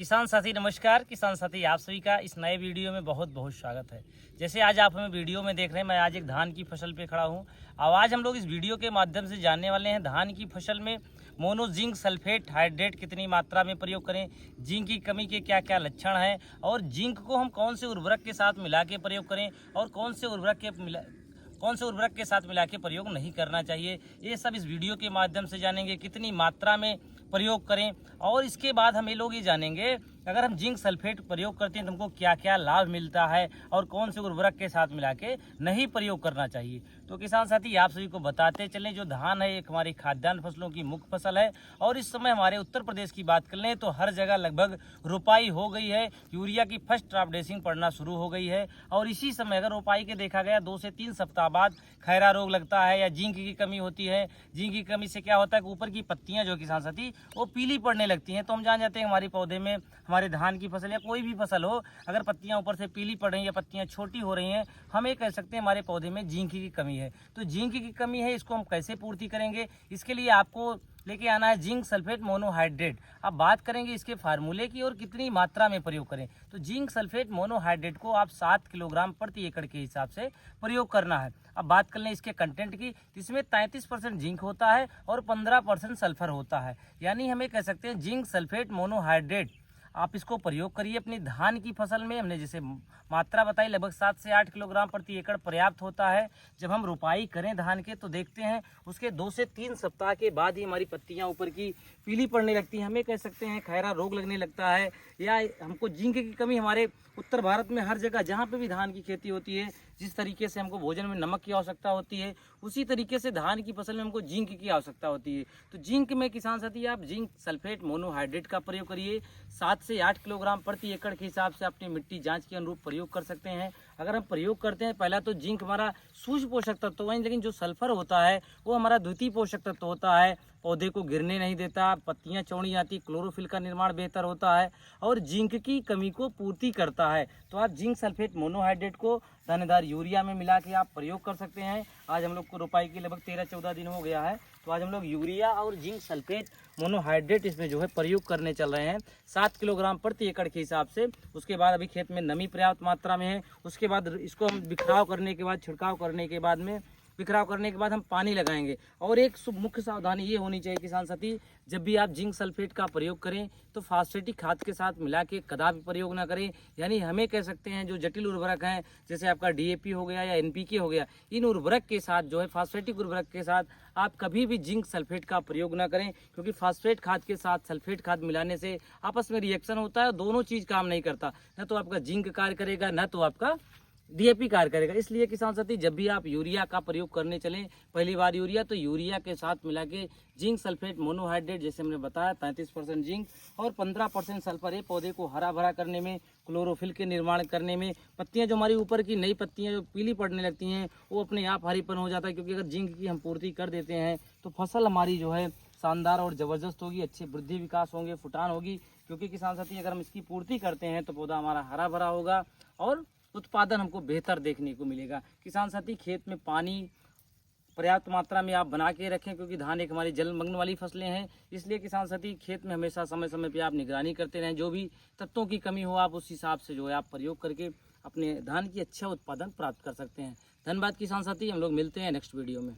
किसान साथी नमस्कार। किसान साथी आप सभी का इस नए वीडियो में बहुत बहुत स्वागत है। जैसे आज आप हमें वीडियो में देख रहे हैं, मैं आज एक धान की फसल पे खड़ा हूँ। अब आज हम लोग इस वीडियो के माध्यम से जानने वाले हैं धान की फसल में मोनो जिंक सल्फेट हाइड्रेट कितनी मात्रा में प्रयोग करें, जिंक की कमी के क्या क्या लक्षण हैं और जिंक को हम कौन से उर्वरक के साथ मिला के प्रयोग करें और कौन से उर्वरक के साथ मिला के प्रयोग नहीं करना चाहिए। ये सब इस वीडियो के माध्यम से जानेंगे, कितनी मात्रा में प्रयोग करें। और इसके बाद हम ये लोग ये जानेंगे अगर हम जिंक सल्फेट प्रयोग करते हैं तो हमको क्या क्या लाभ मिलता है और कौन से उर्वरक के साथ मिला के नहीं प्रयोग करना चाहिए। तो किसान साथी आप सभी को बताते चलें, जो धान है एक हमारी खाद्यान्न फसलों की मुख्य फसल है और इस समय हमारे उत्तर प्रदेश की बात कर लें तो हर जगह लगभग रोपाई हो गई है। यूरिया की फर्स्ट ड्राप ड्रेसिंग पड़ना शुरू हो गई है और इसी समय अगर रोपाई के देखा गया 2 से 3 सप्ताह बाद खैरा रोग लगता है या जिंक की कमी होती है। जिंक की कमी से क्या होता है कि ऊपर की पत्तियां जो किसान साथी वो पीली पड़ने लगती हैं। तो हम जान जाते हैं हमारे पौधे में, हमारे धान की फसल या कोई भी फसल हो, अगर पत्तियां ऊपर से पीली पड़ रही हैं या पत्तियां छोटी हो रही हैं, हम ये कह सकते हैं हमारे पौधे में जिंक की कमी है। तो जिंक की कमी है, इसको हम कैसे पूर्ति करेंगे, इसके लिए आपको लेके आना है जिंक सल्फेट मोनोहाइड्रेट। अब बात करेंगे इसके फार्मूले की और कितनी मात्रा में प्रयोग करें। तो जिंक सल्फेट मोनोहाइड्रेट को आप 7 किलोग्राम प्रति एकड़ के हिसाब से प्रयोग करना है। अब बात कर लें इसके कंटेंट की, इसमें 33% जिंक होता है और 15% सल्फर होता है। यानी हमें कह सकते हैं जिंक सल्फेट मोनोहाइड्रेट आप इसको प्रयोग करिए अपनी धान की फसल में। हमने जैसे मात्रा बताई लगभग 7 से 8 किलोग्राम प्रति एकड़ पर्याप्त होता है। जब हम रोपाई करें धान के तो देखते हैं उसके 2 से 3 सप्ताह के बाद ही हमारी पत्तियां ऊपर की पीली पड़ने लगती हैं। हमें कह सकते हैं खैरा रोग लगने लगता है या हमको जिंक की कमी हमारे उत्तर भारत में हर जगह जहाँ पे भी धान की खेती होती है, जिस तरीके से हमको भोजन में नमक की आवश्यकता होती है उसी तरीके से धान की फसल में हमको जिंक की आवश्यकता होती है। तो जिंक में किसान साथी आप जिंक सल्फेट मोनोहाइड्रेट का प्रयोग करिए। 7 से 8 किलोग्राम प्रति एकड़ के हिसाब से अपनी मिट्टी जांच के अनुरूप प्रयोग कर सकते हैं। अगर हम प्रयोग करते हैं, पहला तो जिंक हमारा सूक्ष्म पोषक तत्व है, लेकिन जो सल्फर होता है वो हमारा द्वितीय पोषक तत्व होता है। पौधे को गिरने नहीं देता, पत्तियां चौड़ी आती, क्लोरोफिल का निर्माण बेहतर होता है और जिंक की कमी को पूर्ति करता है। तो आप जिंक सल्फेट मोनोहाइड्रेट को दानेदार यूरिया में मिला के आप प्रयोग कर सकते हैं। आज हम लोग को रोपाई के लगभग 13-14 दिन हो गया है, तो आज हम लोग यूरिया और जिंक सल्फेट मोनोहाइड्रेट इसमें जो है प्रयोग करने चल रहे हैं 7 किलोग्राम प्रति एकड़ के हिसाब से। उसके बाद अभी खेत में नमी पर्याप्त मात्रा में है। उसके बाद इसको हम बिखराव करने के बाद, छिड़काव करने के बाद में बिखराव करने के बाद हम पानी लगाएंगे। और एक मुख्य सावधानी ये होनी चाहिए किसान साथी, जब भी आप जिंक सल्फेट का प्रयोग करें तो फास्फेटिक खाद के साथ मिला के कदापि प्रयोग ना करें। यानी हमें कह सकते हैं जो जटिल उर्वरक हैं जैसे आपका डीएपी हो गया या एनपीके हो गया, इन उर्वरक के साथ जो है फास्फेटिक उर्वरक के साथ आप कभी भी जिंक सल्फेट का प्रयोग ना करें, क्योंकि फास्फेट खाद के साथ सल्फेट खाद मिलाने से आपस में रिएक्शन होता है। दोनों चीज़ काम नहीं करता, न तो आपका जिंक कार्य करेगा न तो आपका डीएपी कार्य करेगा। इसलिए किसान साथी जब भी आप यूरिया का प्रयोग करने चलें, पहली बार यूरिया तो यूरिया के साथ मिला के जिंक सल्फेट मोनोहाइड्रेट जैसे हमने बताया 33% जिंक और 15% सल्फर है पौधे को हरा भरा करने में, क्लोरोफिल के निर्माण करने में। पत्तियां जो हमारी ऊपर की नई पत्तियां जो पीली पड़ने लगती हैं वो अपने आप हरीपन हो जाता है, क्योंकि अगर जिंक की हम पूर्ति कर देते हैं तो फसल हमारी जो है शानदार और ज़बरदस्त होगी, अच्छे वृद्धि विकास होंगे, फुटान होगी। क्योंकि किसान साथी अगर हम इसकी पूर्ति करते हैं तो पौधा हमारा हरा भरा होगा और उत्पादन हमको बेहतर देखने को मिलेगा। किसान साथी खेत में पानी पर्याप्त मात्रा में आप बना के रखें, क्योंकि धान एक हमारी जलमग्न वाली फसलें हैं। इसलिए किसान साथी खेत में हमेशा समय समय पे आप निगरानी करते रहें। जो भी तत्वों की कमी हो आप उस हिसाब से जो है आप प्रयोग करके अपने धान की अच्छा उत्पादन प्राप्त कर सकते हैं। धन्यवाद किसान साथी, हम लोग मिलते हैं नेक्स्ट वीडियो में।